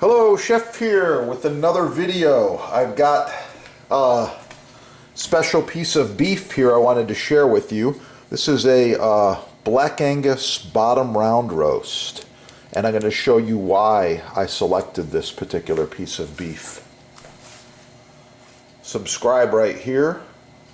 Hello, Chef here with another video. I've got a special piece of beef here I wanted to share with you. This is a Black Angus bottom round roast, and I'm going to show you why I selected this particular piece of beef. Subscribe right here,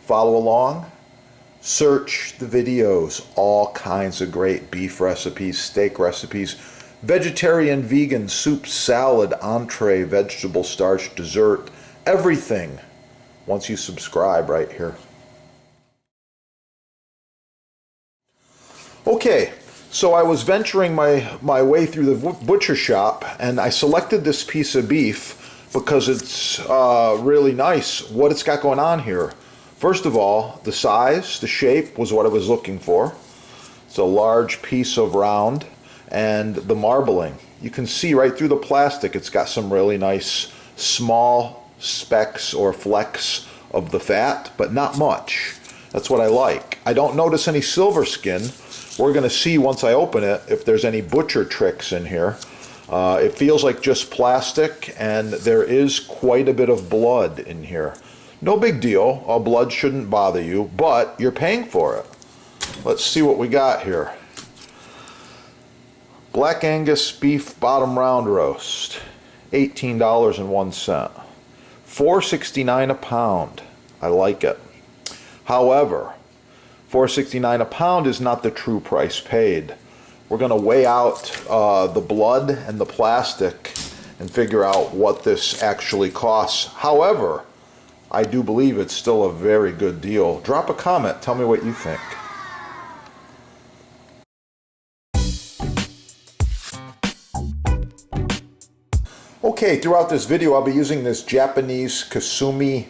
follow along, search the videos, all kinds of great beef recipes, steak recipes, vegetarian, vegan, soup, salad, entree, vegetable starch, dessert, everything once you subscribe right here. Okay, so I was venturing my way through the butcher shop and I selected this piece of beef because it's really nice what it's got going on here. First of all, the size, the shape was what I was looking for. It's a large piece of round. And the marbling, you can see right through the plastic, it's got some really nice small specks or flecks of the fat, but not much. That's what I like. I don't notice any silver skin. We're going to see once I open it if there's any butcher tricks in here. It feels like just plastic, and there is quite a bit of blood in here. No big deal. Blood shouldn't bother you, but you're paying for it. Let's see what we got here. Black Angus beef bottom round roast, $18.01, $4.69 a pound. I like it. However, $4.69 a pound is not the true price paid. We're going to weigh out the blood and the plastic and figure out what this actually costs. However, I do believe it's still a very good deal. Drop a comment. Tell me what you think. Okay, throughout this video I'll be using this Japanese Kasumi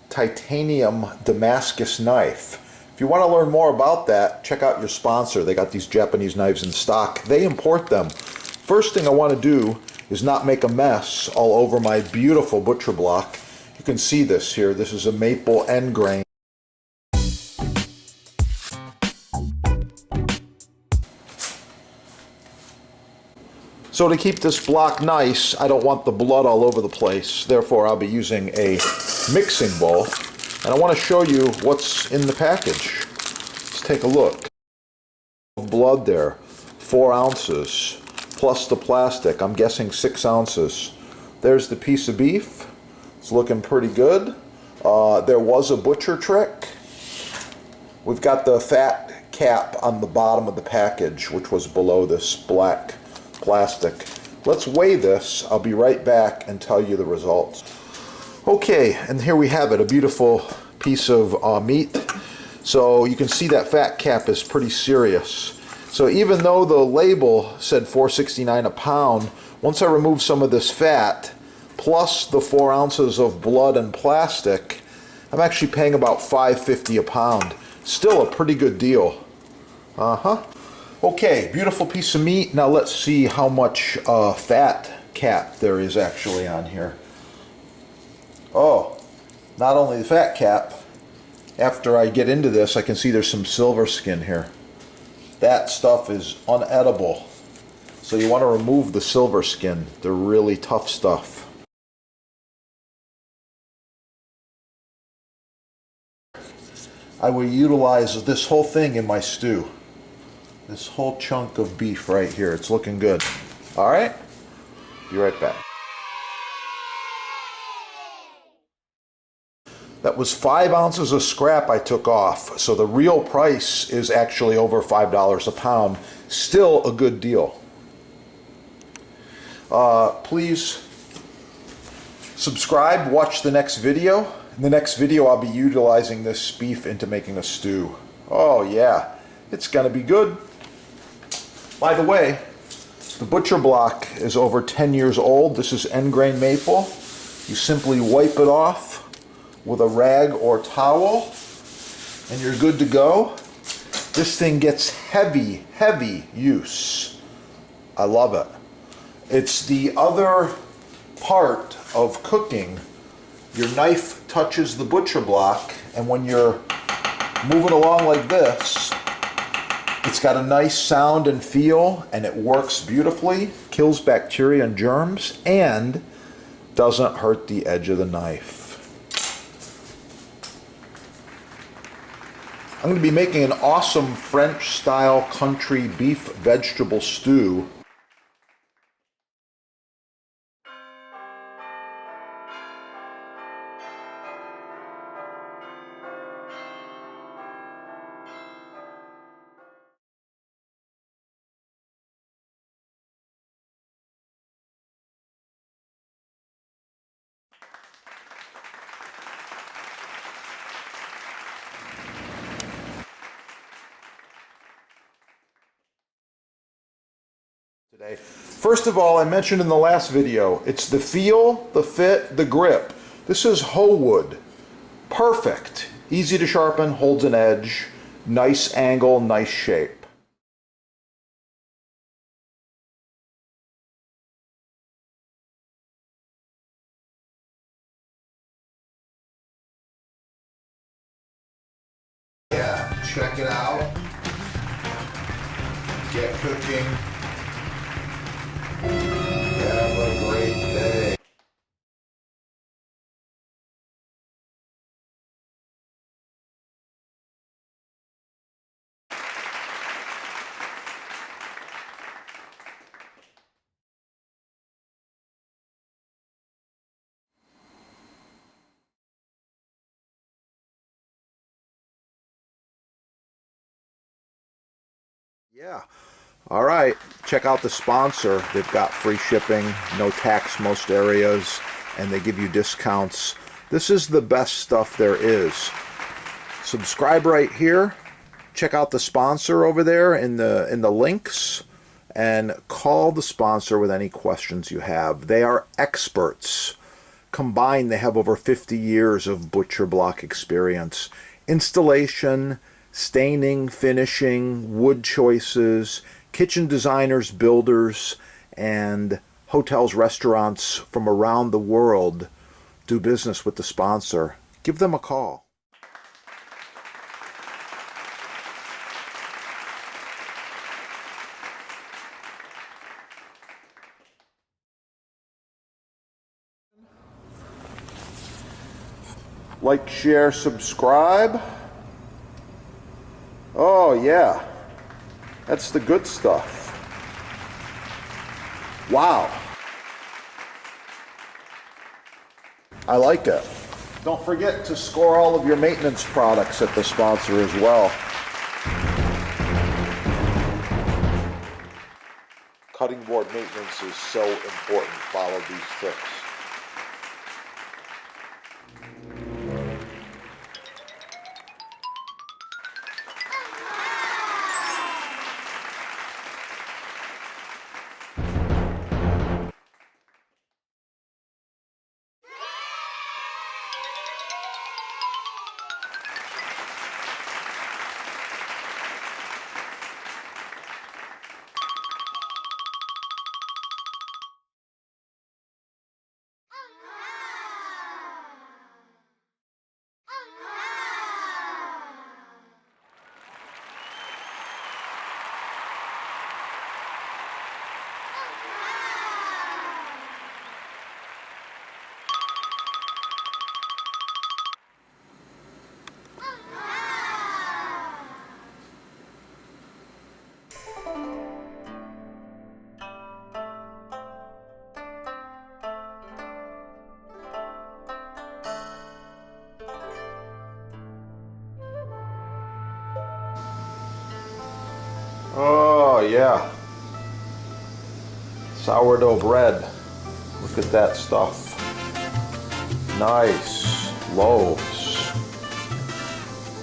titanium Damascus knife. If you want to learn more about that, check out your sponsor. They got these Japanese knives in stock. They import them. First thing I want to do is not make a mess all over my beautiful butcher block. You can see this here. This is a maple end grain. So to keep this block nice, I don't want the blood all over the place. Therefore, I'll be using a mixing bowl. And I want to show you what's in the package. Let's take a look. Blood there, 4 ounces, plus the plastic. I'm guessing 6 ounces. There's the piece of beef. It's looking pretty good. There was a butcher trick. We've got the fat cap on the bottom of the package, which was below this black plastic. Let's weigh this. I'll be right back and tell you the results. Okay, and here we have it, a beautiful piece of meat. So you can see that fat cap is pretty serious. So even though the label said $4.69 a pound, once I remove some of this fat, plus the 4 ounces of blood and plastic, I'm actually paying about $5.50 a pound. Still a pretty good deal. Okay, beautiful piece of meat. Now let's see how much fat cap there is actually on here. Oh, not only the fat cap. After I get into this, I can see there's some silver skin here. That stuff is unedible. So you want to remove the silver skin. They're really tough stuff. I will utilize this whole thing in my stew. This whole chunk of beef right here. It's looking good. All right? Be right back. That was 5 ounces of scrap I took off. So the real price is actually over $5 a pound. Still a good deal. Please subscribe, watch the next video. In the next video I'll be utilizing this beef into making a stew. Oh yeah, it's gonna be good. By the way, the butcher block is over 10 years old. This is end grain maple. You simply wipe it off with a rag or towel and you're good to go. This thing gets heavy use. I love it. It's the other part of cooking. Your knife touches the butcher block, and when you're moving along like this, It's got a nice sound and feel, and it works beautifully, kills bacteria and germs, and doesn't hurt the edge of the knife. I'm going to be making an awesome French-style country beef vegetable stew. Today. First of all, I mentioned in the last video, it's the feel, the fit, the grip. This is hoe wood. Perfect. Easy to sharpen, holds an edge, nice angle, nice shape. Yeah, check it out. Get cooking. Have a great day. Yeah. All right. Check out the sponsor. They've got free shipping, no tax most areas, and they give you discounts. This is the best stuff there is. Subscribe right here. Check out the sponsor over there in the links, and call the sponsor with any questions you have. They are experts. Combined, they have over 50 years of butcher block experience. Installation, staining, finishing, wood choices, kitchen designers, builders, and hotels, restaurants from around the world do business with the sponsor. Give them a call. Like, share, subscribe. Oh yeah, that's the good stuff. Wow. I like it. Don't forget to score all of your maintenance products at the sponsor as well. Cutting board maintenance is so important. Follow these tips. Oh yeah, sourdough bread. Look at that stuff. Nice loaves.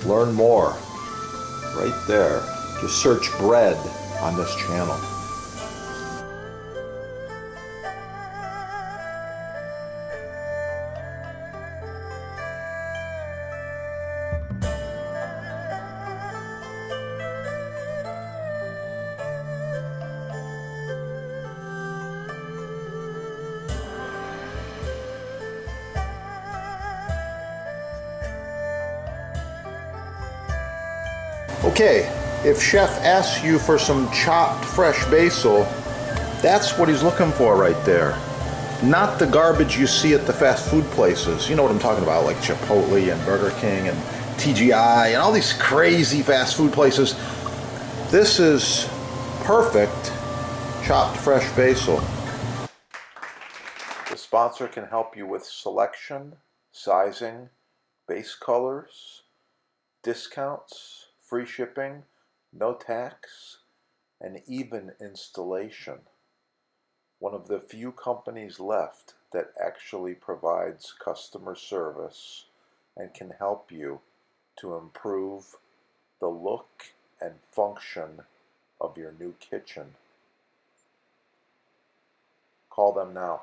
Learn more right there. Just search bread on this channel. Okay, If chef asks you for some chopped fresh basil, that's what he's looking for right there. Not the garbage you see at the fast food places. You know what I'm talking about, like Chipotle and Burger King and TGI and all these crazy fast food places. This is perfect chopped fresh basil. The sponsor can help you with selection, sizing, base colors, discounts, free shipping, no tax, and even installation. One of the few companies left that actually provides customer service and can help you to improve the look and function of your new kitchen. Call them now.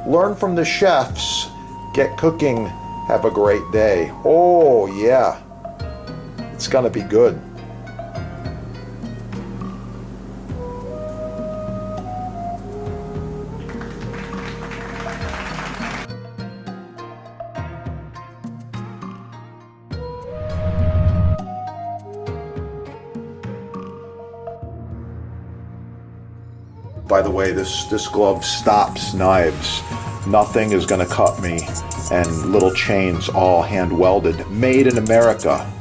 Learn from the chefs. Get cooking. Have a great day. Oh yeah, it's gonna be good. By the way, this glove stops knives. Nothing is going to cut me. And little chains, all hand welded, made in America.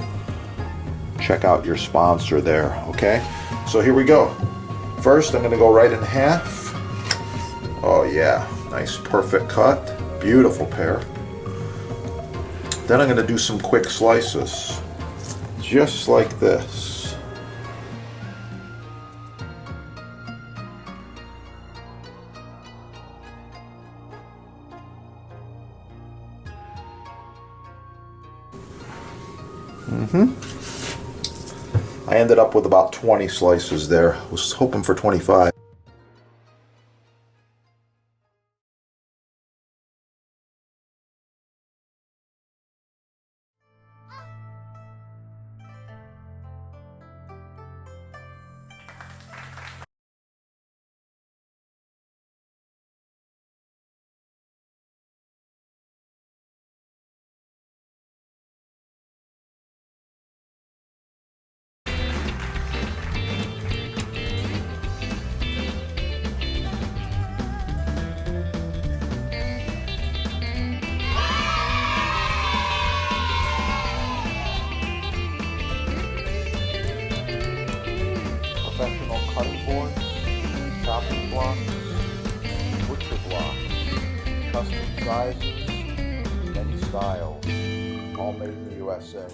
Check out your sponsor there, okay? So here we go. First, I'm going to go right in half. Oh yeah, nice perfect cut. Beautiful pear. Then I'm going to do some quick slices. Just like this. I ended up with about 20 slices there. Was hoping for 25. Professional cutting boards, chopping blocks, butcher blocks, custom sizes, many styles, all made in the USA.